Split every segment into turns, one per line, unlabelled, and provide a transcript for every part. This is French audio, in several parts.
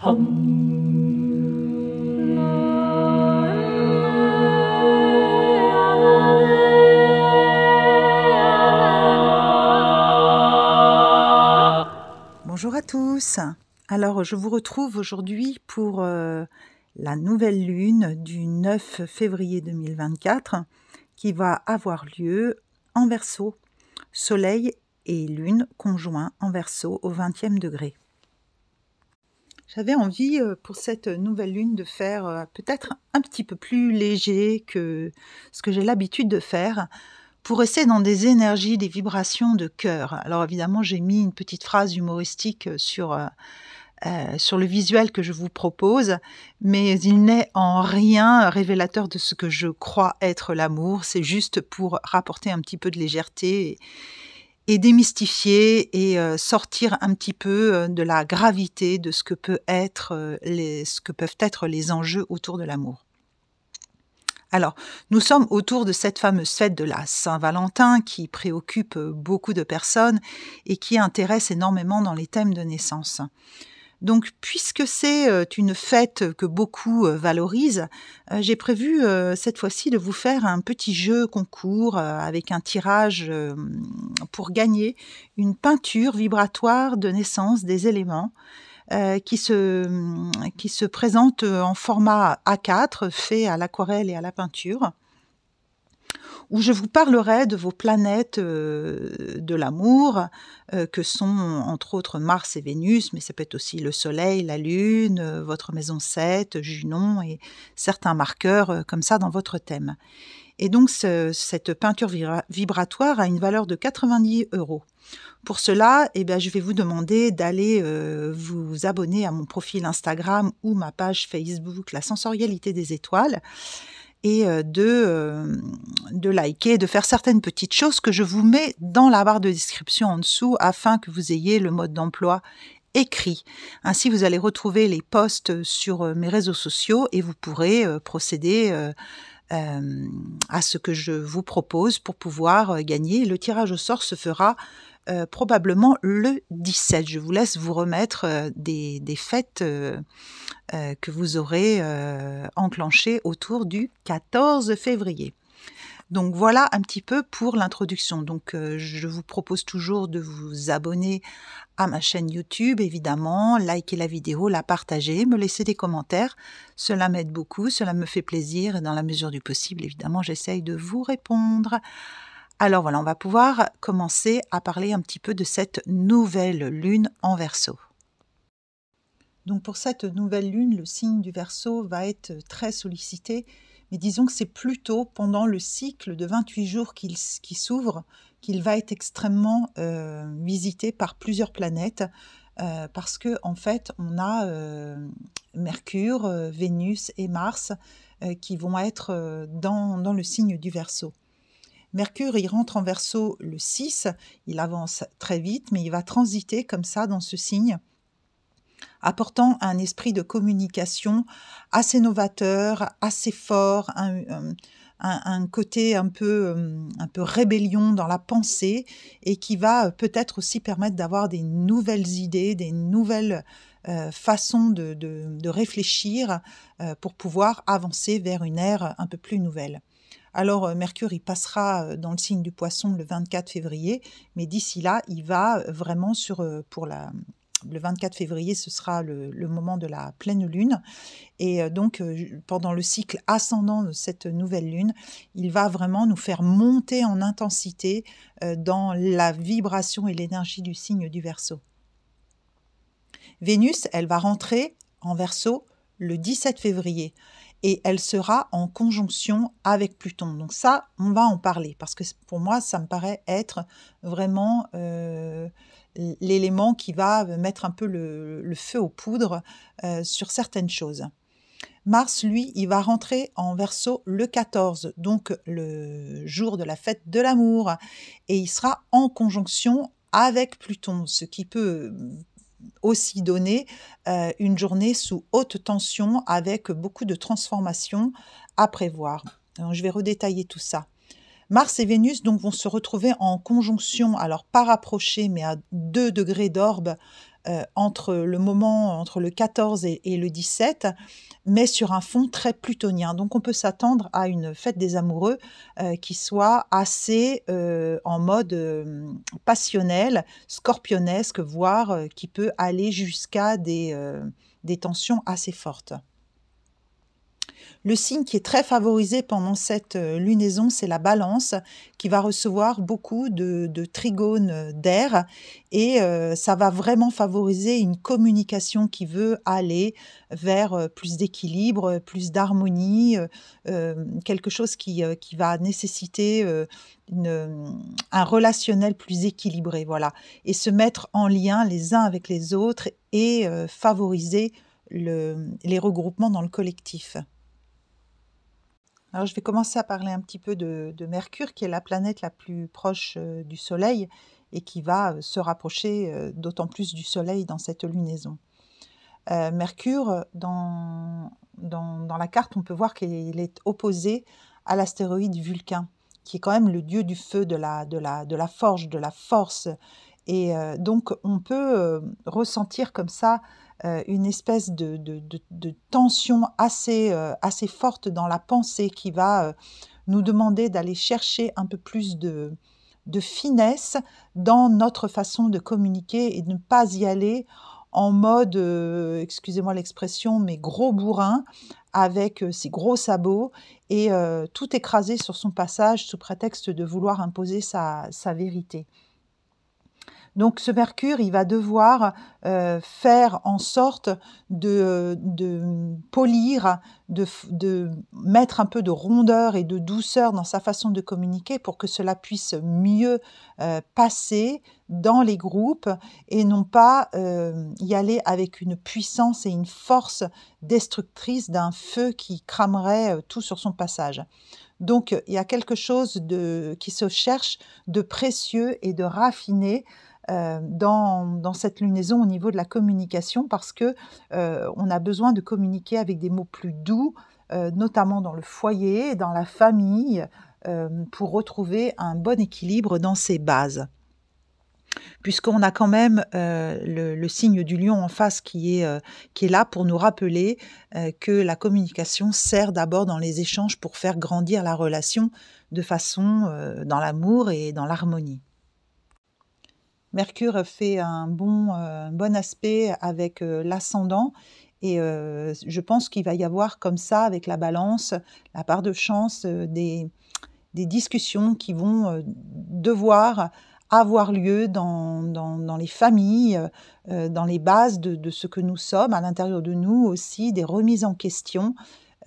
Bonjour à tous. Alors, je vous retrouve aujourd'hui pour la nouvelle lune du 9 février 2024 qui va avoir lieu en Verseau, Soleil et Lune conjoints en Verseau au 20e degré. J'avais envie pour cette nouvelle lune de faire peut-être un petit peu plus léger que ce que j'ai l'habitude de faire, pour rester dans des énergies, des vibrations de cœur. Alors évidemment, j'ai mis une petite phrase humoristique sur le visuel que je vous propose, mais il n'est en rien révélateur de ce que je crois être l'amour. C'est juste pour rapporter un petit peu de légèreté et démystifier et sortir un petit peu de la gravité de ce que peuvent être les enjeux autour de l'amour. Alors, nous sommes autour de cette fameuse fête de la Saint-Valentin qui préoccupe beaucoup de personnes et qui intéresse énormément dans les thèmes de naissance. Donc, puisque c'est une fête que beaucoup valorisent, j'ai prévu cette fois-ci de vous faire un petit jeu concours avec un tirage pour gagner une peinture vibratoire de naissance des éléments qui se présente en format A4 fait à l'aquarelle et à la peinture, où je vous parlerai de vos planètes de l'amour, que sont entre autres Mars et Vénus, mais ça peut être aussi le Soleil, la Lune, votre maison 7, Junon et certains marqueurs comme ça dans votre thème. Et donc cette peinture vibratoire a une valeur de 90 €. Pour cela, je vais vous demander d'aller vous abonner à mon profil Instagram ou ma page Facebook La Sensorialité des Étoiles, et de liker, de faire certaines petites choses que je vous mets dans la barre de description en dessous afin que vous ayez le mode d'emploi écrit. Ainsi, vous allez retrouver les posts sur mes réseaux sociaux et vous pourrez procéder à ce que je vous propose pour pouvoir gagner. Le tirage au sort se fera probablement le 17. Je vous laisse vous remettre des fêtes que vous aurez enclenchées autour du 14 février. Donc voilà un petit peu pour l'introduction. Donc je vous propose toujours de vous abonner à ma chaîne YouTube, évidemment, liker la vidéo, la partager, me laisser des commentaires. Cela m'aide beaucoup, cela me fait plaisir et dans la mesure du possible, évidemment, j'essaye de vous répondre. Alors voilà, on va pouvoir commencer à parler un petit peu de cette nouvelle lune en Verseau. Donc pour cette nouvelle lune, le signe du Verseau va être très sollicité, mais disons que c'est plutôt pendant le cycle de 28 jours qui s'ouvre qu'il va être extrêmement visité par plusieurs planètes, parce que en fait on a Mercure, Vénus et Mars qui vont être dans le signe du Verseau. Mercure, il rentre en Verseau le 6, il avance très vite, mais il va transiter comme ça dans ce signe, apportant un esprit de communication assez novateur, assez fort, un côté un peu rébellion dans la pensée, et qui va peut-être aussi permettre d'avoir des nouvelles idées, des nouvelles façons de réfléchir pour pouvoir avancer vers une ère un peu plus nouvelle. Alors Mercure, il passera dans le signe du Poisson le 24 février, mais d'ici là, il va vraiment le 24 février, ce sera le moment de la pleine lune. Et donc, pendant le cycle ascendant de cette nouvelle lune, il va vraiment nous faire monter en intensité dans la vibration et l'énergie du signe du Verseau. Vénus, elle va rentrer en Verseau le 17 février. Et elle sera en conjonction avec Pluton. Donc ça, on va en parler, parce que pour moi, ça me paraît être vraiment l'élément qui va mettre un peu le feu aux poudres sur certaines choses. Mars, lui, il va rentrer en Verseau le 14, donc le jour de la fête de l'amour, et il sera en conjonction avec Pluton, ce qui peut aussi donner une journée sous haute tension avec beaucoup de transformations à prévoir. Alors, je vais redétailler tout ça. Mars et Vénus donc vont se retrouver en conjonction, alors pas rapprochés, mais à 2 degrés d'orbe entre le moment, entre le 14 et le 17, mais sur un fond très plutonien. Donc on peut s'attendre à une fête des amoureux qui soit assez en mode passionnel, scorpionesque, voire qui peut aller jusqu'à des tensions assez fortes. Le signe qui est très favorisé pendant cette lunaison, c'est la Balance, qui va recevoir beaucoup de trigones d'air et ça va vraiment favoriser une communication qui veut aller vers plus d'équilibre, plus d'harmonie, quelque chose qui va nécessiter un relationnel plus équilibré, voilà, et se mettre en lien les uns avec les autres et favoriser les regroupements dans le collectif. Alors, je vais commencer à parler un petit peu de Mercure, qui est la planète la plus proche du Soleil et qui va se rapprocher d'autant plus du Soleil dans cette lunaison. Mercure, dans la carte, on peut voir qu'il est opposé à l'astéroïde Vulcain, qui est quand même le dieu du feu, de la forge, de la force. Et donc, on peut ressentir comme ça une espèce de tension assez forte dans la pensée qui va nous demander d'aller chercher un peu plus de finesse dans notre façon de communiquer et de ne pas y aller en mode, excusez-moi l'expression, mais gros bourrin, avec ses gros sabots et tout écraser sur son passage sous prétexte de vouloir imposer sa vérité. Donc ce Mercure, il va devoir faire en sorte de polir, de mettre un peu de rondeur et de douceur dans sa façon de communiquer pour que cela puisse mieux passer dans les groupes et non pas y aller avec une puissance et une force destructrice d'un feu qui cramerait tout sur son passage. Donc il y a quelque chose qui se cherche de précieux et de raffiné dans cette lunaison au niveau de la communication parce que on a besoin de communiquer avec des mots plus doux, notamment dans le foyer, dans la famille, pour retrouver un bon équilibre dans ses bases. Puisqu'on a quand même le signe du lion en face qui est là pour nous rappeler que la communication sert d'abord dans les échanges pour faire grandir la relation de façon dans l'amour et dans l'harmonie. Mercure fait un bon aspect avec l'ascendant et je pense qu'il va y avoir comme ça avec la Balance, la part de chance, des discussions qui vont devoir avoir lieu dans les familles, dans les bases de ce que nous sommes, à l'intérieur de nous aussi, des remises en question.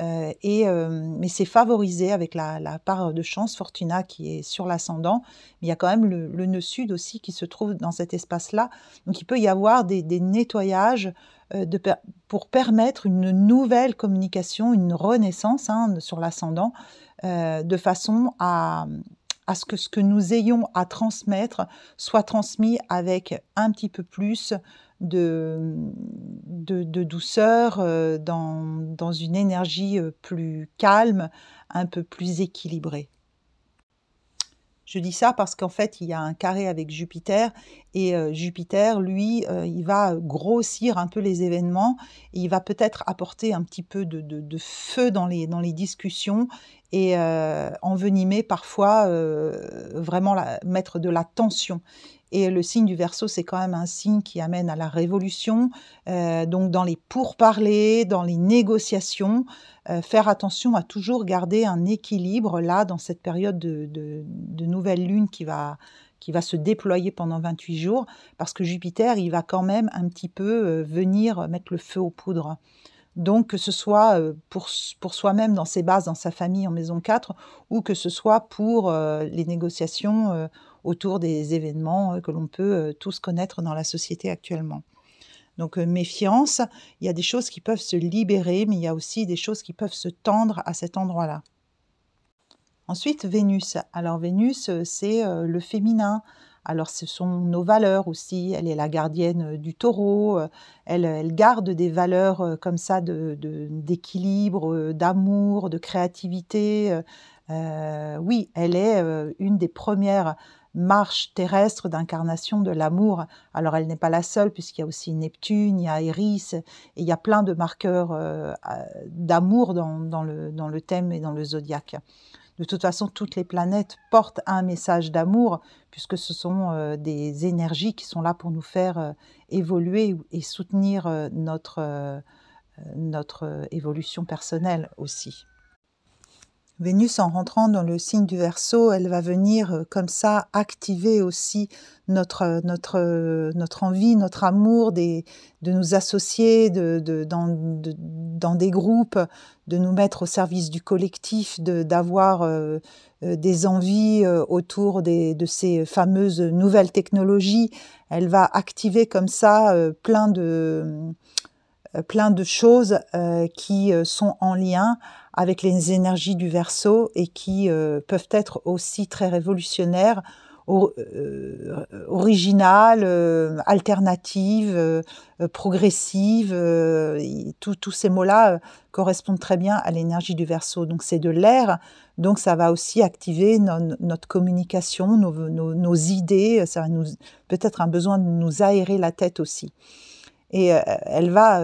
Mais c'est favorisé avec la part de chance, Fortuna, qui est sur l'ascendant. Mais il y a quand même le nœud sud aussi qui se trouve dans cet espace-là. Donc il peut y avoir des nettoyages pour permettre une nouvelle communication, une renaissance sur l'ascendant, de façon à ce que nous ayons à transmettre soit transmis avec un petit peu plus de douceur, dans une énergie plus calme, un peu plus équilibrée. Je dis ça parce qu'en fait, il y a un carré avec Jupiter et Jupiter, lui, il va grossir un peu les événements et il va peut-être apporter un petit peu de feu dans les discussions et envenimer parfois, vraiment mettre de la tension. Et le signe du Verseau, c'est quand même un signe qui amène à la révolution, donc dans les pourparlers, dans les négociations, faire attention à toujours garder un équilibre là, dans cette période de nouvelle lune qui va se déployer pendant 28 jours, parce que Jupiter, il va quand même un petit peu venir mettre le feu aux poudres. Donc que ce soit pour soi-même dans ses bases, dans sa famille en maison 4, ou que ce soit pour les négociations autour des événements que l'on peut tous connaître dans la société actuellement. Donc méfiance, il y a des choses qui peuvent se libérer, mais il y a aussi des choses qui peuvent se tendre à cet endroit-là. Ensuite, Vénus. Alors Vénus, c'est le féminin. Alors ce sont nos valeurs aussi, elle est la gardienne du taureau, elle garde des valeurs comme ça d'équilibre, d'amour, de créativité, Oui, elle est une des premières marches terrestres d'incarnation de l'amour. Alors elle n'est pas la seule puisqu'il y a aussi Neptune, il y a Eris, et il y a plein de marqueurs d'amour dans le thème et dans le zodiaque. De toute façon, toutes les planètes portent un message d'amour, puisque ce sont des énergies qui sont là pour nous faire évoluer et soutenir notre évolution personnelle aussi. Vénus, en rentrant dans le signe du Verseau, elle va venir comme ça activer aussi notre envie, notre amour de nous associer dans des groupes, de nous mettre au service du collectif, d'avoir des envies autour de ces fameuses nouvelles technologies. Elle va activer comme ça plein de choses qui sont en lien avec les énergies du Verseau et qui peuvent être aussi très révolutionnaires, originales, alternatives, progressives. Tous ces mots-là correspondent très bien à l'énergie du Verseau. Donc c'est de l'air, donc ça va aussi activer notre communication, nos idées, ça va peut-être un besoin de nous aérer la tête aussi. Et elle va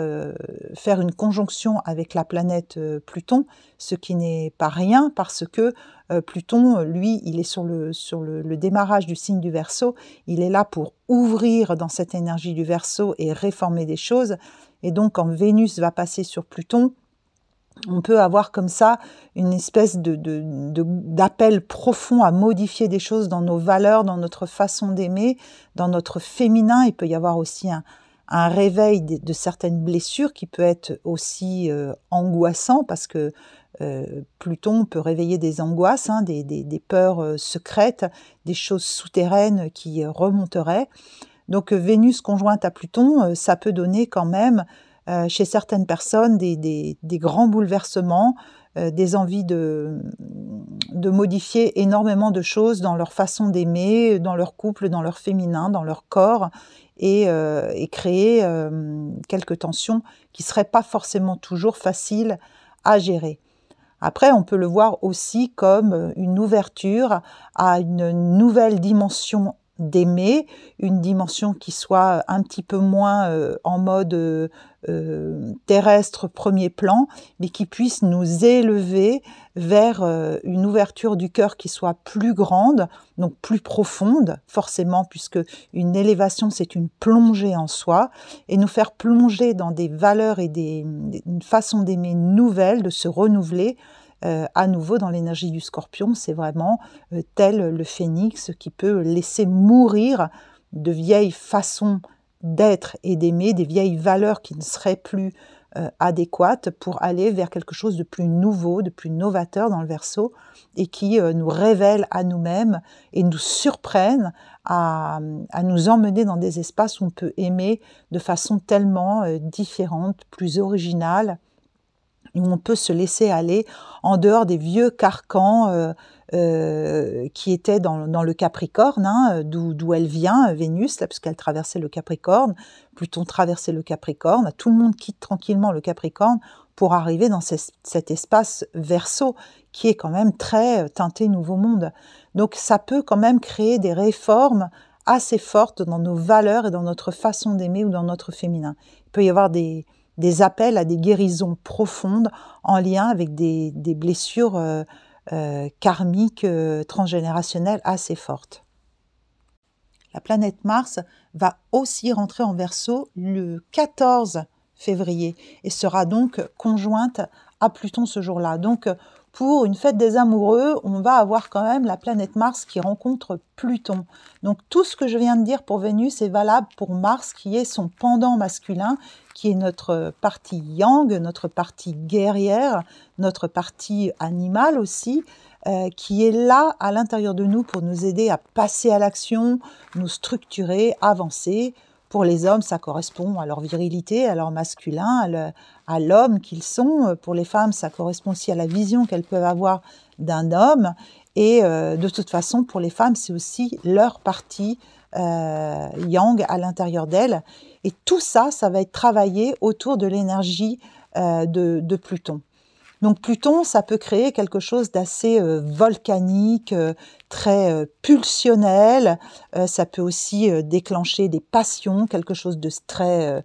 faire une conjonction avec la planète Pluton, ce qui n'est pas rien parce que Pluton, lui, il est sur le démarrage du signe du Verseau. Il est là pour ouvrir dans cette énergie du Verseau et réformer des choses. Et donc, quand Vénus va passer sur Pluton, on peut avoir comme ça une espèce d'appel profond à modifier des choses dans nos valeurs, dans notre façon d'aimer, dans notre féminin. Il peut y avoir aussi un réveil de certaines blessures qui peut être aussi angoissant parce que Pluton peut réveiller des angoisses, hein, des peurs secrètes, des choses souterraines qui remonteraient. Donc Vénus conjointe à Pluton, ça peut donner quand même chez certaines personnes des grands bouleversements, des envies de modifier énormément de choses dans leur façon d'aimer, dans leur couple, dans leur féminin, dans leur corps, et créer quelques tensions qui ne seraient pas forcément toujours faciles à gérer. Après, on peut le voir aussi comme une ouverture à une nouvelle dimension d'aimer, une dimension qui soit un petit peu moins en mode terrestre premier plan, mais qui puisse nous élever vers une ouverture du cœur qui soit plus grande, donc plus profonde, forcément, puisque une élévation, c'est une plongée en soi, et nous faire plonger dans des valeurs et une façon d'aimer nouvelle, de se renouveler, à nouveau dans l'énergie du Scorpion, c'est vraiment tel le phénix qui peut laisser mourir de vieilles façons d'être et d'aimer, des vieilles valeurs qui ne seraient plus adéquates pour aller vers quelque chose de plus nouveau, de plus novateur dans le Verseau et qui nous révèle à nous-mêmes et nous surprennent à nous emmener dans des espaces où on peut aimer de façon tellement différente, plus originale, où on peut se laisser aller en dehors des vieux carcans qui étaient dans le Capricorne, hein, d'où elle vient, Vénus, là, puisqu'elle traversait le Capricorne, Pluton traversait le Capricorne, tout le monde quitte tranquillement le Capricorne pour arriver dans cet espace Verseau, qui est quand même très teinté Nouveau Monde. Donc ça peut quand même créer des réformes assez fortes dans nos valeurs et dans notre façon d'aimer ou dans notre féminin. Il peut y avoir des appels à des guérisons profondes en lien avec des blessures karmiques, transgénérationnelles assez fortes. La planète Mars va aussi rentrer en Verseau le 14 février et sera donc conjointe à Pluton ce jour-là. Donc pour une fête des amoureux, on va avoir quand même la planète Mars qui rencontre Pluton. Donc tout ce que je viens de dire pour Vénus est valable pour Mars, qui est son pendant masculin, qui est notre partie yang, notre partie guerrière, notre partie animale aussi, qui est là à l'intérieur de nous pour nous aider à passer à l'action, nous structurer, avancer. Pour les hommes, ça correspond à leur virilité, à leur masculin, à l'homme qu'ils sont. Pour les femmes, ça correspond aussi à la vision qu'elles peuvent avoir d'un homme. Et de toute façon, pour les femmes, c'est aussi leur partie yang à l'intérieur d'elles. Et tout ça, ça va être travaillé autour de l'énergie de Pluton. Donc Pluton, ça peut créer quelque chose d'assez volcanique, très pulsionnel. Ça peut aussi déclencher des passions, quelque chose de très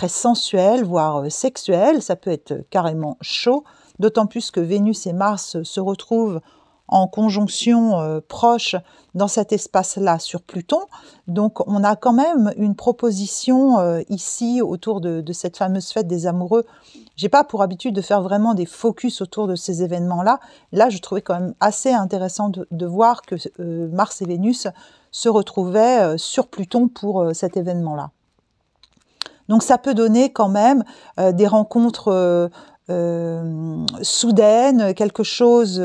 sensuel, voire sexuel. Ça peut être carrément chaud, d'autant plus que Vénus et Mars se retrouvent en conjonction proche dans cet espace-là sur Pluton. Donc on a quand même une proposition ici autour de cette fameuse fête des amoureux. J'ai pas pour habitude de faire vraiment des focus autour de ces événements-là. Là, je trouvais quand même assez intéressant de voir que Mars et Vénus se retrouvaient sur Pluton pour cet événement-là. Donc ça peut donner quand même des rencontres soudaines, quelque chose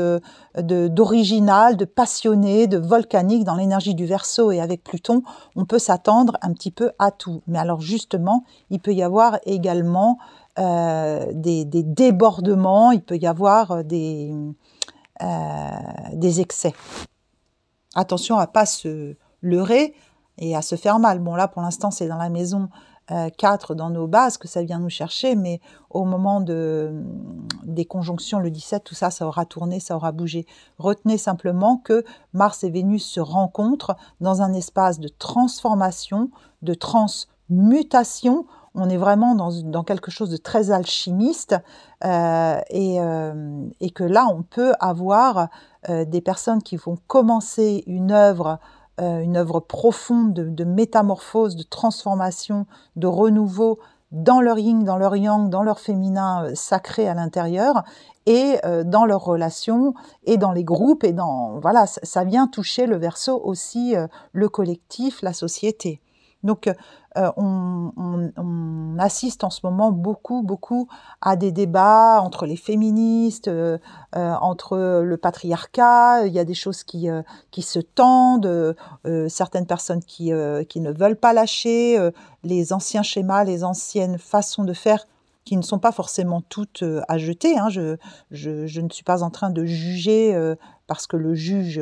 d'original, de passionné, de volcanique dans l'énergie du Verseau. Et avec Pluton, on peut s'attendre un petit peu à tout. Mais alors justement, il peut y avoir également des débordements, il peut y avoir des excès. Attention à ne pas se leurrer et à se faire mal. Bon là, pour l'instant, c'est dans la maison 4 dans nos bases que ça vient nous chercher, mais au moment des conjonctions, le 17, tout ça, ça aura tourné, ça aura bougé. Retenez simplement que Mars et Vénus se rencontrent dans un espace de transformation, de transmutation. On est vraiment dans quelque chose de très alchimiste et que là, on peut avoir des personnes qui vont commencer une œuvre profonde de métamorphose, de transformation, de renouveau dans leur yin, dans leur yang, dans leur féminin sacré à l'intérieur, et dans leurs relations, et dans les groupes, et voilà, ça vient toucher le Verseau aussi, le collectif, la société. Donc, on assiste en ce moment beaucoup à des débats entre les féministes, entre le patriarcat. Il y a des choses qui se tendent, certaines personnes qui ne veulent pas lâcher, les anciens schémas, les anciennes façons de faire qui ne sont pas forcément toutes à jeter. Hein. Je ne suis pas en train de juger parce que le juge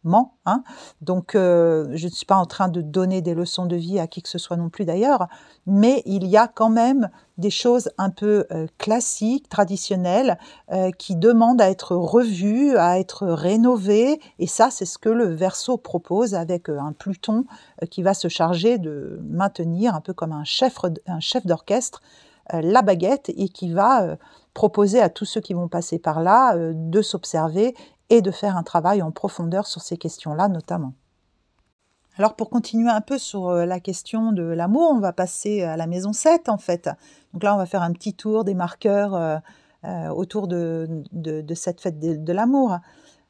ment. Hein. Donc, je ne suis pas en train de donner des leçons de vie à qui que ce soit non plus d'ailleurs, mais il y a quand même des choses un peu classiques, traditionnelles, qui demandent à être revues, à être rénovées, et ça, c'est ce que le Verseau propose avec un Pluton qui va se charger de maintenir, un peu comme un chef d'orchestre, la baguette, et qui va proposer à tous ceux qui vont passer par là de s'observer et de faire un travail en profondeur sur ces questions-là notamment. Alors pour continuer un peu sur la question de l'amour, on va passer à la maison 7 en fait. Donc là on va faire un petit tour des marqueurs autour de cette fête de l'amour.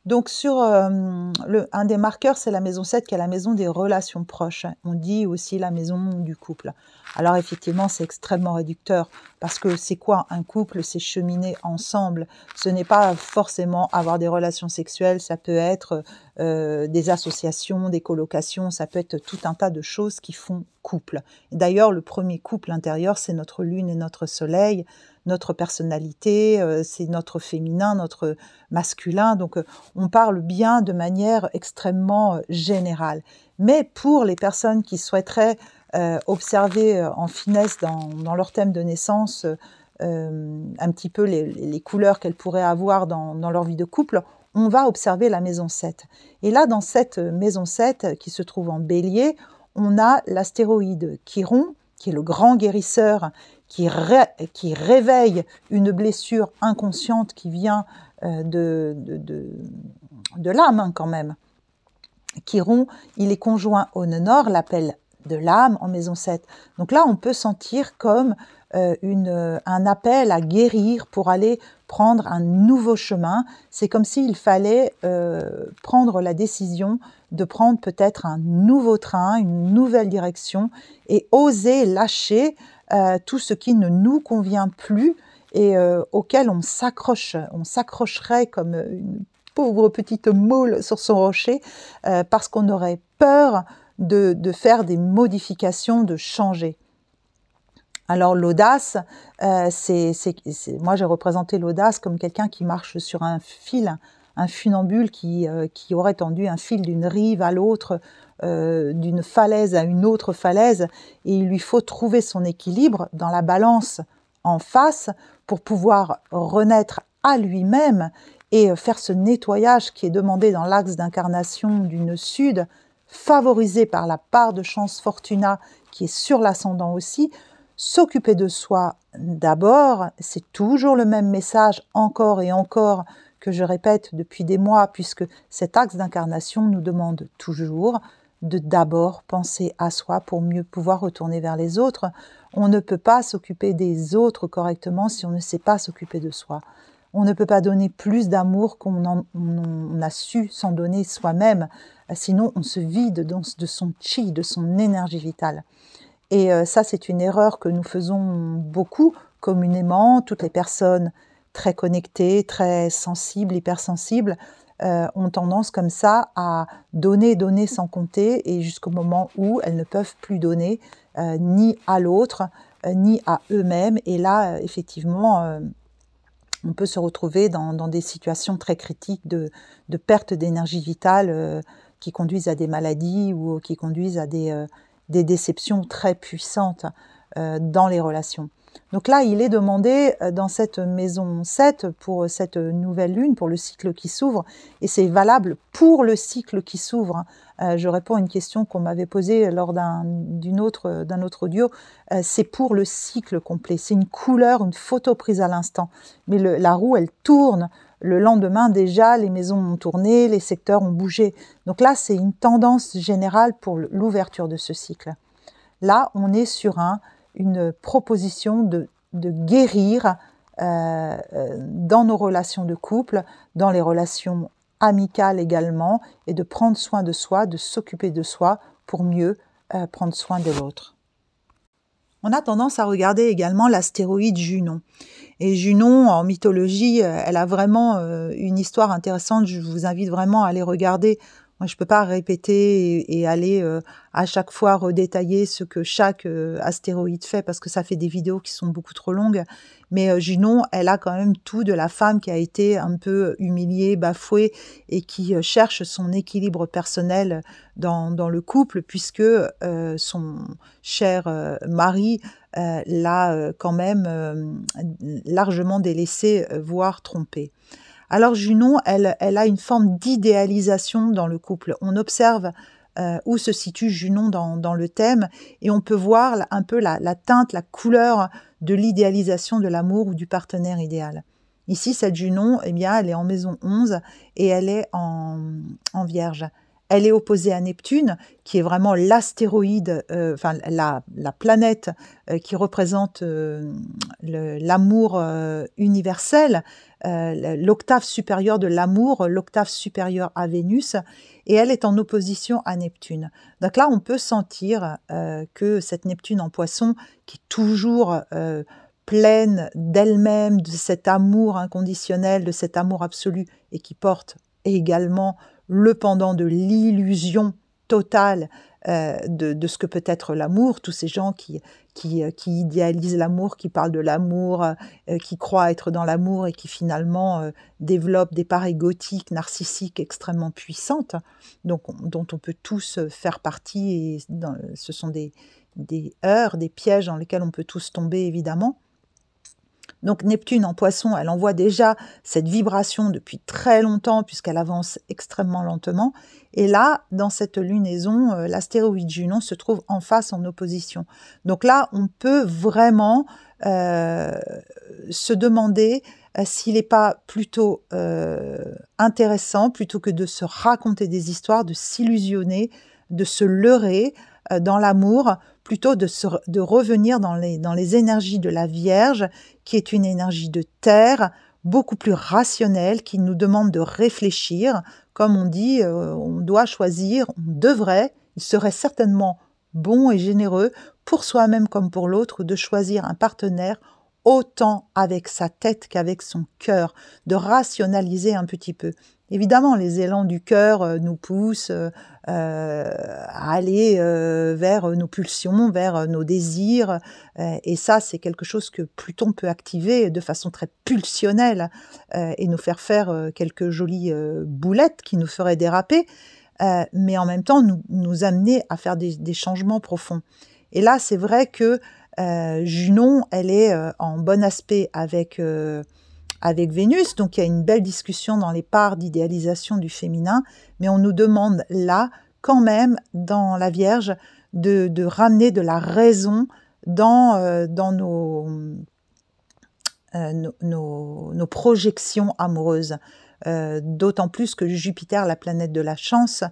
Donc sur un des marqueurs, c'est la maison 7 qui est la maison des relations proches. On dit aussi la maison du couple. Alors effectivement, c'est extrêmement réducteur parce que c'est quoi un couple? C'est cheminer ensemble. Ce n'est pas forcément avoir des relations sexuelles, ça peut être des associations, des colocations, ça peut être tout un tas de choses qui font couple. D'ailleurs, le premier couple intérieur, c'est notre lune et notre soleil, notre personnalité, c'est notre féminin, notre masculin. Donc, on parle bien de manière extrêmement générale. Mais pour les personnes qui souhaiteraient observer en finesse dans leur thème de naissance un petit peu les couleurs qu'elles pourraient avoir dans leur vie de couple, on va observer la maison 7. Et là, dans cette maison 7, qui se trouve en Bélier, on a l'astéroïde Chiron, qui est le grand guérisseur, qui réveille une blessure inconsciente qui vient de l'âme hein, quand même. Chiron, il est conjoint au nœud nord, l'appel de l'âme en maison 7. Donc là, on peut sentir comme un appel à guérir pour aller prendre un nouveau chemin. C'est comme s'il fallait prendre la décision de prendre peut-être un nouveau train, une nouvelle direction et oser lâcher tout ce qui ne nous convient plus et auquel on s'accrocherait comme une pauvre petite moule sur son rocher parce qu'on aurait peur de faire des modifications, de changer. Alors l'audace, moi j'ai représenté l'audace comme quelqu'un qui marche sur un fil, un funambule qui aurait tendu un fil d'une rive à l'autre, d'une falaise à une autre falaise, et il lui faut trouver son équilibre dans la balance en face pour pouvoir renaître à lui-même et faire ce nettoyage qui est demandé dans l'axe d'incarnation du nœud sud, favorisé par la part de chance Fortuna qui est sur l'ascendant aussi, s'occuper de soi d'abord, c'est toujours le même message encore et encore que je répète depuis des mois, puisque cet axe d'incarnation nous demande toujours de d'abord penser à soi pour mieux pouvoir retourner vers les autres. On ne peut pas s'occuper des autres correctement si on ne sait pas s'occuper de soi. On ne peut pas donner plus d'amour qu'on a su s'en donner soi-même, sinon on se vide de son chi, de son énergie vitale. Et ça, c'est une erreur que nous faisons beaucoup communément. Toutes les personnes très connectées, très sensibles, hypersensibles, ont tendance comme ça à donner, donner sans compter, et jusqu'au moment où elles ne peuvent plus donner ni à l'autre, ni à eux-mêmes. Et là, effectivement, on peut se retrouver dans des situations très critiques de perte d'énergie vitale qui conduisent à des maladies ou qui conduisent à des déceptions très puissantes dans les relations. Donc là, il est demandé dans cette maison 7 pour cette nouvelle lune, pour le cycle qui s'ouvre, et c'est valable pour le cycle qui s'ouvre. Je réponds à une question qu'on m'avait posée lors d'un autre audio. C'est pour le cycle complet. C'est une couleur, une photo prise à l'instant. Mais la roue, elle tourne. Le lendemain, déjà, les maisons ont tourné, les secteurs ont bougé. Donc là, c'est une tendance générale pour l'ouverture de ce cycle. Là, on est sur une proposition de guérir dans nos relations de couple, dans les relations amicales également, et de prendre soin de soi, de s'occuper de soi pour mieux prendre soin de l'autre. On a tendance à regarder également l'astéroïde Junon. Et Junon, en mythologie, elle a vraiment une histoire intéressante. Je vous invite vraiment à aller regarder. Moi, je ne peux pas répéter et aller à chaque fois redétailler ce que chaque astéroïde fait, parce que ça fait des vidéos qui sont beaucoup trop longues. Mais Junon, elle a quand même tout de la femme qui a été un peu humiliée, bafouée, et qui cherche son équilibre personnel dans le couple, puisque son cher mari l'a quand même largement délaissé, voire trompé. Alors Junon, elle a une forme d'idéalisation dans le couple. On observe où se situe Junon dans le thème, et on peut voir un peu la teinte, la couleur de l'idéalisation de l'amour ou du partenaire idéal. Ici, cette Junon, eh bien, elle est en maison 11 et elle est en Vierge. Elle est opposée à Neptune, qui est vraiment l'astéroïde, la planète qui représente l'amour universel, l'octave supérieure de l'amour, l'octave supérieure à Vénus, et elle est en opposition à Neptune. Donc là, on peut sentir que cette Neptune en Poisson, qui est toujours pleine d'elle-même, de cet amour inconditionnel, de cet amour absolu, et qui porte également le pendant de l'illusion totale de ce que peut être l'amour, tous ces gens qui idéalisent l'amour, qui parlent de l'amour, qui croient être dans l'amour et qui finalement développent des parts égotiques, narcissiques extrêmement puissantes, dont on peut tous faire partie, et ce sont des heurts, des pièges dans lesquels on peut tous tomber évidemment. Donc Neptune en Poisson, elle envoie déjà cette vibration depuis très longtemps puisqu'elle avance extrêmement lentement. Et là, dans cette lunaison, l'astéroïde Junon se trouve en face, en opposition. Donc là, on peut vraiment se demander s'il n'est pas plutôt intéressant, plutôt que de se raconter des histoires, de s'illusionner, de se leurrer dans l'amour, plutôt de revenir dans les énergies de la Vierge, qui est une énergie de terre, beaucoup plus rationnelle, qui nous demande de réfléchir. Comme on dit, on doit choisir, on devrait, il serait certainement bon et généreux pour soi-même comme pour l'autre de choisir un partenaire autant avec sa tête qu'avec son cœur, de rationaliser un petit peu. Évidemment, les élans du cœur nous poussent à aller vers nos pulsions, vers nos désirs, et ça, c'est quelque chose que Pluton peut activer de façon très pulsionnelle et nous faire quelques jolies boulettes qui nous feraient déraper, mais en même temps nous amener à faire des changements profonds. Et là, c'est vrai que Junon, elle est en bon aspect avec avec Vénus. Donc il y a une belle discussion dans les parts d'idéalisation du féminin, mais on nous demande là, quand même, dans la Vierge, de ramener de la raison dans nos projections amoureuses. D'autant plus que Jupiter, la planète de la chance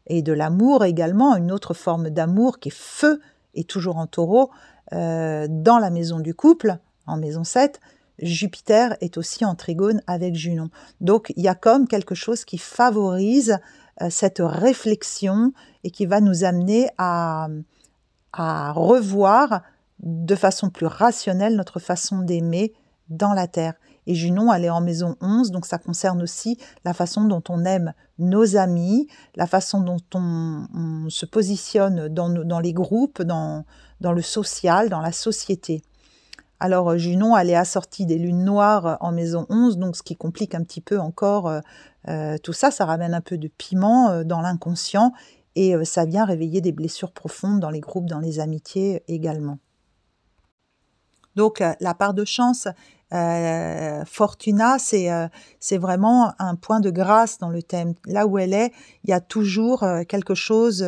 et de l'amour également, une autre forme d'amour qui est feu et toujours en taureau, dans la maison du couple, en maison 7, Jupiter est aussi en trigone avec Junon. Donc il y a comme quelque chose qui favorise cette réflexion et qui va nous amener à revoir de façon plus rationnelle notre façon d'aimer dans la Terre. Et Junon, elle est en maison 11, donc ça concerne aussi la façon dont on aime nos amis, la façon dont on se positionne dans les groupes, dans le social, dans la société. Alors Junon, elle est assortie des lunes noires en maison 11, donc ce qui complique un petit peu encore tout ça, ça ramène un peu de piment dans l'inconscient et ça vient réveiller des blessures profondes dans les groupes, dans les amitiés également. Donc la part de chance, Fortuna, c'est vraiment un point de grâce dans le thème. Là où elle est, il y a toujours quelque chose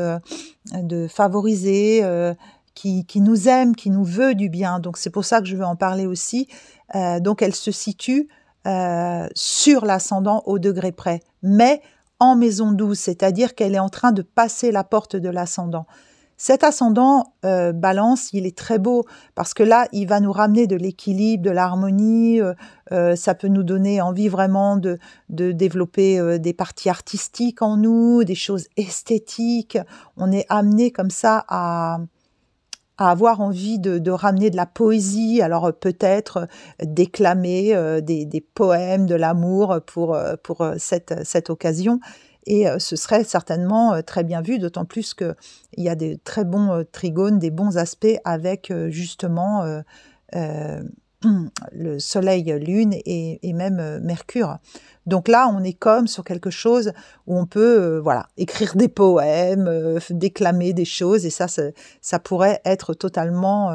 de favorisé, qui nous aime, qui nous veut du bien. Donc c'est pour ça que je veux en parler aussi. Donc elle se situe sur l'ascendant au degré près, mais en maison 12, c'est-à-dire qu'elle est en train de passer la porte de l'ascendant. Cet ascendant Balance, il est très beau parce que là, il va nous ramener de l'équilibre, de l'harmonie. Ça peut nous donner envie vraiment de développer des parties artistiques en nous, des choses esthétiques. On est amené comme ça à avoir envie de ramener de la poésie, alors peut-être déclamer des poèmes de l'amour pour cette occasion. Et ce serait certainement très bien vu, d'autant plus qu'il y a des très bons trigones, des bons aspects avec justement le Soleil, Lune et même Mercure. Donc là, on est comme sur quelque chose où on peut écrire des poèmes, déclamer des choses, et ça pourrait être totalement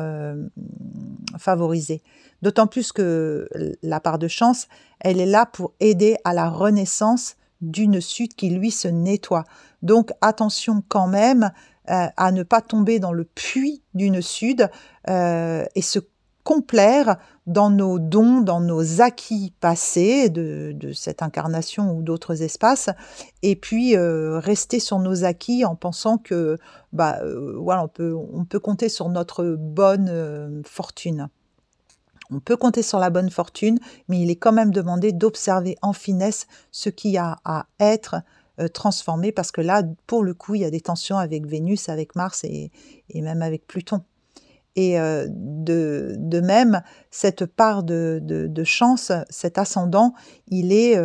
favorisé. D'autant plus que la part de chance, elle est là pour aider à la renaissance d'une Sud qui, lui, se nettoie. Donc, attention quand même à ne pas tomber dans le puits d'une Sud et se complaire dans nos dons, dans nos acquis passés de cette incarnation ou d'autres espaces, et puis rester sur nos acquis en pensant que on peut compter sur notre bonne fortune. On peut compter sur la bonne fortune, mais il est quand même demandé d'observer en finesse ce qui a à être transformé, parce que là, pour le coup, il y a des tensions avec Vénus, avec Mars et même avec Pluton. Et de même, cette part de chance, cet ascendant, il est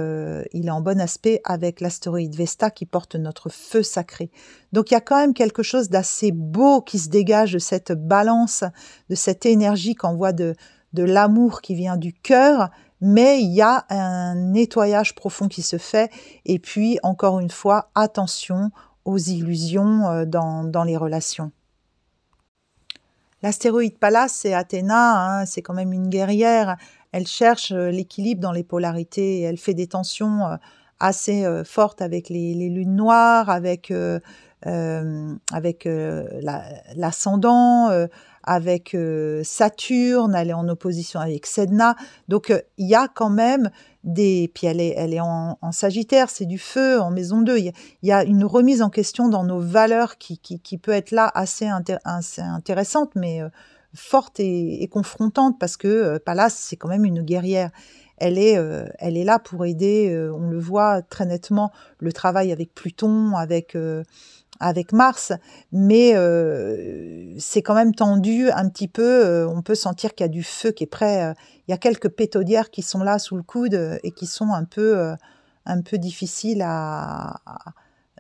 en bon aspect avec l'astéroïde Vesta qui porte notre feu sacré. Donc il y a quand même quelque chose d'assez beau qui se dégage de cette balance, de cette énergie qu'envoie de l'amour qui vient du cœur, mais il y a un nettoyage profond qui se fait. Et puis, encore une fois, attention aux illusions dans les relations. L'astéroïde Pallas, c'est Athéna, c'est quand même une guerrière. Elle cherche l'équilibre dans les polarités, et elle fait des tensions assez fortes avec les lunes noires, avec l'ascendant, avec Saturne, elle est en opposition avec Sedna. Donc il y a quand même puis elle est en Sagittaire, c'est du feu, en maison 2. Il y a une remise en question dans nos valeurs qui peut être là assez intéressante, mais forte et confrontante, parce que Pallas, c'est quand même une guerrière. Elle est là pour aider, on le voit très nettement, le travail avec Pluton, avec Mars, mais c'est quand même tendu un petit peu, on peut sentir qu'il y a du feu qui est prêt, il y a quelques pétaudières qui sont là sous le coude et qui sont un peu difficiles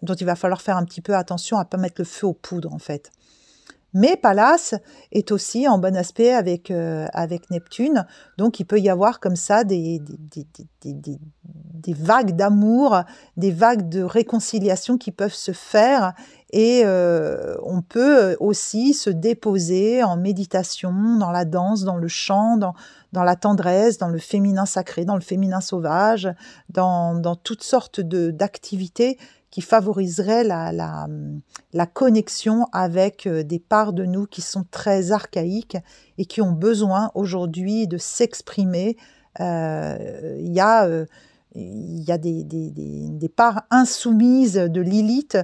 dont il va falloir faire un petit peu attention à ne pas mettre le feu aux poudres en fait. Mais Pallas est aussi en bon aspect avec Neptune, donc il peut y avoir comme ça des vagues d'amour, des vagues de réconciliation qui peuvent se faire, et on peut aussi se déposer en méditation, dans la danse, dans le chant, dans la tendresse, dans le féminin sacré, dans le féminin sauvage, dans toutes sortes d'activités qui favoriseraient la connexion avec des parts de nous qui sont très archaïques et qui ont besoin aujourd'hui de s'exprimer. Il y a des parts insoumises de Lilith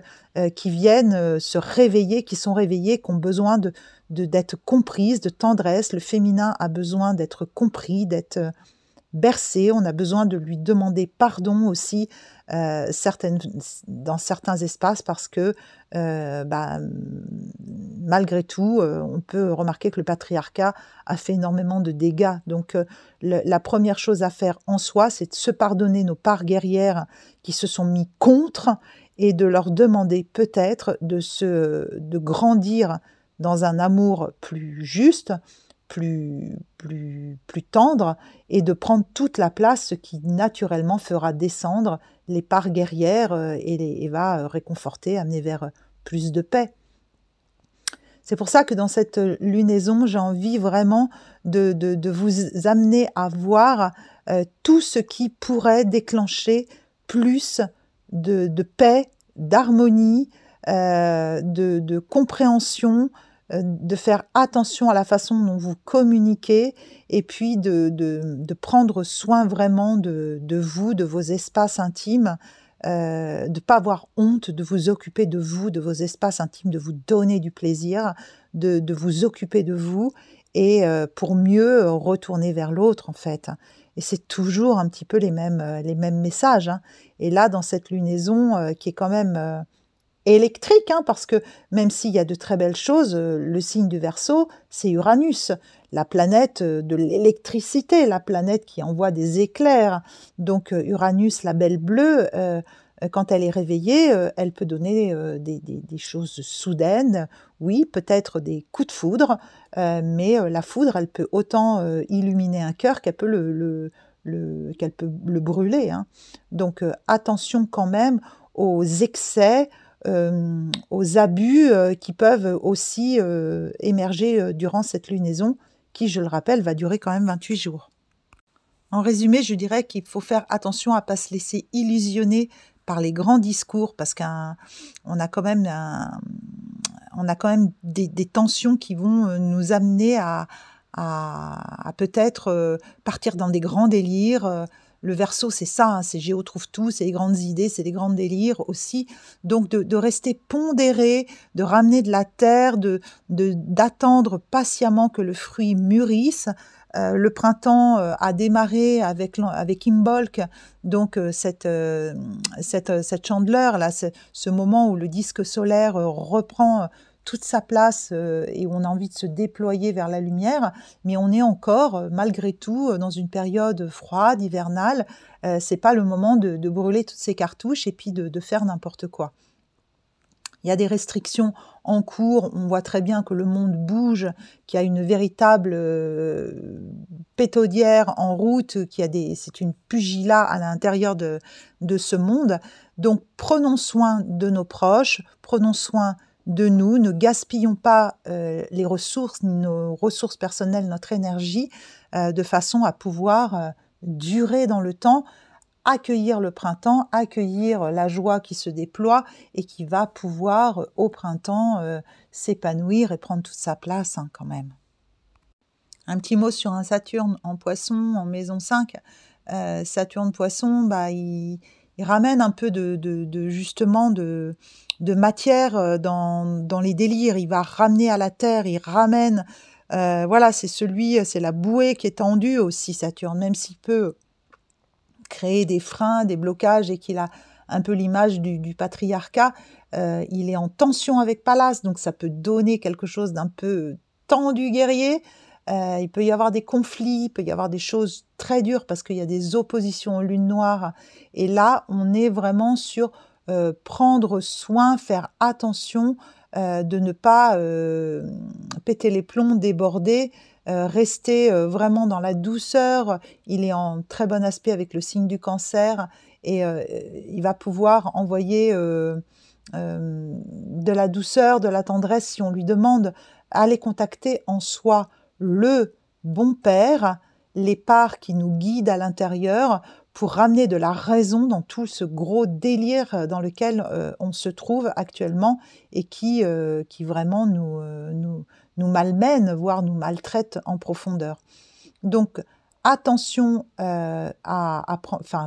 qui viennent se réveiller, qui sont réveillées, qui ont besoin d'être comprises, de tendresse. Le féminin a besoin d'être compris, d'être bercé. On a besoin de lui demander pardon aussi dans certains espaces parce que malgré tout, on peut remarquer que le patriarcat a fait énormément de dégâts. Donc la première chose à faire en soi, c'est de se pardonner nos parts guerrières qui se sont mis contre et de leur demander peut-être de grandir dans un amour plus juste, plus tendre, et de prendre toute la place, ce qui naturellement fera descendre les parts guerrières et va réconforter, amener vers plus de paix. C'est pour ça que dans cette lunaison, j'ai envie vraiment de vous amener à voir tout ce qui pourrait déclencher plus de paix, d'harmonie, de compréhension, de faire attention à la façon dont vous communiquez et puis de prendre soin vraiment de vous, de vos espaces intimes, de ne pas avoir honte de vous occuper de vous, de vos espaces intimes, de vous donner du plaisir, de vous occuper de vous et pour mieux retourner vers l'autre en fait. Et c'est toujours un petit peu les mêmes messages. Hein. Et là, dans cette lunaison qui est quand même électrique, hein, parce que même s'il y a de très belles choses, le signe du Verseau, c'est Uranus, la planète de l'électricité, la planète qui envoie des éclairs. Donc Uranus, la belle bleue, quand elle est réveillée, elle peut donner des choses soudaines, oui, peut-être des coups de foudre, mais la foudre, elle peut autant illuminer un cœur qu'elle peut qu'elle peut le brûler. Hein. Donc attention quand même aux excès, aux abus qui peuvent aussi émerger durant cette lunaison qui, je le rappelle, va durer quand même 28 jours. En résumé, je dirais qu'il faut faire attention à ne pas se laisser illusionner par les grands discours parce qu'on a quand même, des tensions qui vont nous amener à peut-être partir dans des grands délires. Le Verseau, c'est ça, hein, c'est Géo trouve tout, c'est les grandes idées, c'est les grands délires aussi. Donc de rester pondéré, de ramener de la terre, d'attendre patiemment que le fruit mûrisse. Le printemps a démarré avec Imbolc, donc cette chandeleur, là, ce moment où le disque solaire reprend toute sa place et on a envie de se déployer vers la lumière, mais on est encore, malgré tout, dans une période froide, hivernale. C'est pas le moment de brûler toutes ces cartouches et puis de faire n'importe quoi. Il y a des restrictions en cours, on voit très bien que le monde bouge, qu'il y a une véritable pétaudière en route, c'est une pugilat à l'intérieur de ce monde. Donc prenons soin de nos proches, prenons soin de nous, ne gaspillons pas les ressources, nos ressources personnelles, notre énergie, de façon à pouvoir durer dans le temps, accueillir le printemps, accueillir la joie qui se déploie et qui va pouvoir, au printemps, s'épanouir et prendre toute sa place hein, quand même. Un petit mot sur un Saturne en Poisson, en maison 5. Saturne Poisson, il ramène un peu justement de matière dans les délires. Il va ramener à la terre, il ramène... voilà, c'est la bouée qui est tendue aussi, Saturne, même s'il peut créer des freins, des blocages et qu'il a un peu l'image du patriarcat, il est en tension avec Pallas, donc ça peut donner quelque chose d'un peu tendu, guerrier. Il peut y avoir des conflits, il peut y avoir des choses très dures parce qu'il y a des oppositions aux lunes noires. Et là, on est vraiment sur prendre soin, faire attention de ne pas péter les plombs, déborder, rester vraiment dans la douceur. Il est en très bon aspect avec le signe du Cancer et il va pouvoir envoyer de la douceur, de la tendresse, si on lui demande, aller contacter en soi le bon père, les parts qui nous guident à l'intérieur, pour ramener de la raison dans tout ce gros délire dans lequel on se trouve actuellement et qui vraiment nous malmène, voire nous maltraite en profondeur. Donc, attention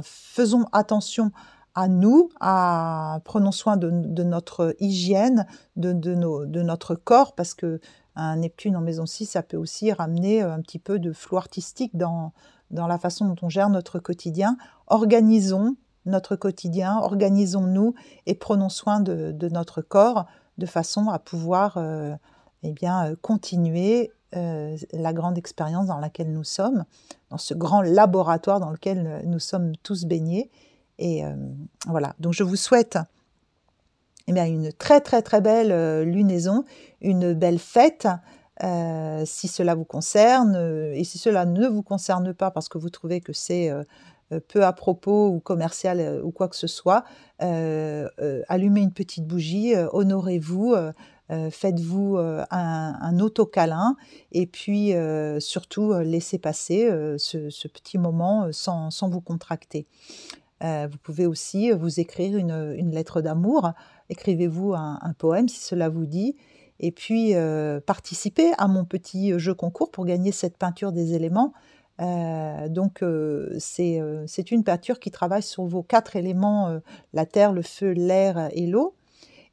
faisons attention à nous, prenons soin de notre hygiène, de notre corps, parce que un Neptune en maison 6, ça peut aussi ramener un petit peu de flou artistique dans la façon dont on gère notre quotidien. Organisons notre quotidien, organisons-nous et prenons soin de notre corps de façon à pouvoir continuer la grande expérience dans laquelle nous sommes, dans ce grand laboratoire dans lequel nous sommes tous baignés. Et voilà, donc je vous souhaite une très très très belle lunaison, une belle fête, si cela vous concerne, et si cela ne vous concerne pas parce que vous trouvez que c'est peu à propos ou commercial ou quoi que ce soit, allumez une petite bougie, honorez-vous, faites-vous un auto-câlin et puis surtout laissez passer ce petit moment sans vous contracter. Vous pouvez aussi vous écrire une lettre d'amour, écrivez-vous un poème si cela vous dit, et puis participez à mon petit jeu concours pour gagner cette peinture des éléments. C'est une peinture qui travaille sur vos 4 éléments, la terre, le feu, l'air et l'eau,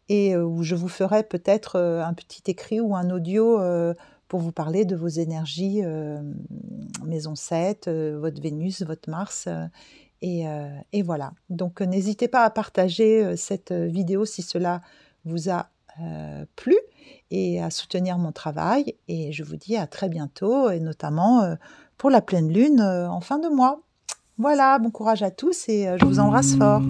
et où je vous ferai peut-être un petit écrit ou un audio pour vous parler de vos énergies maison 7, votre Vénus, votre Mars, et voilà. Donc n'hésitez pas à partager cette vidéo si cela vous a plu et à soutenir mon travail, et je vous dis à très bientôt, et notamment pour la pleine lune en fin de mois. Voilà, bon courage à tous et je vous embrasse fort.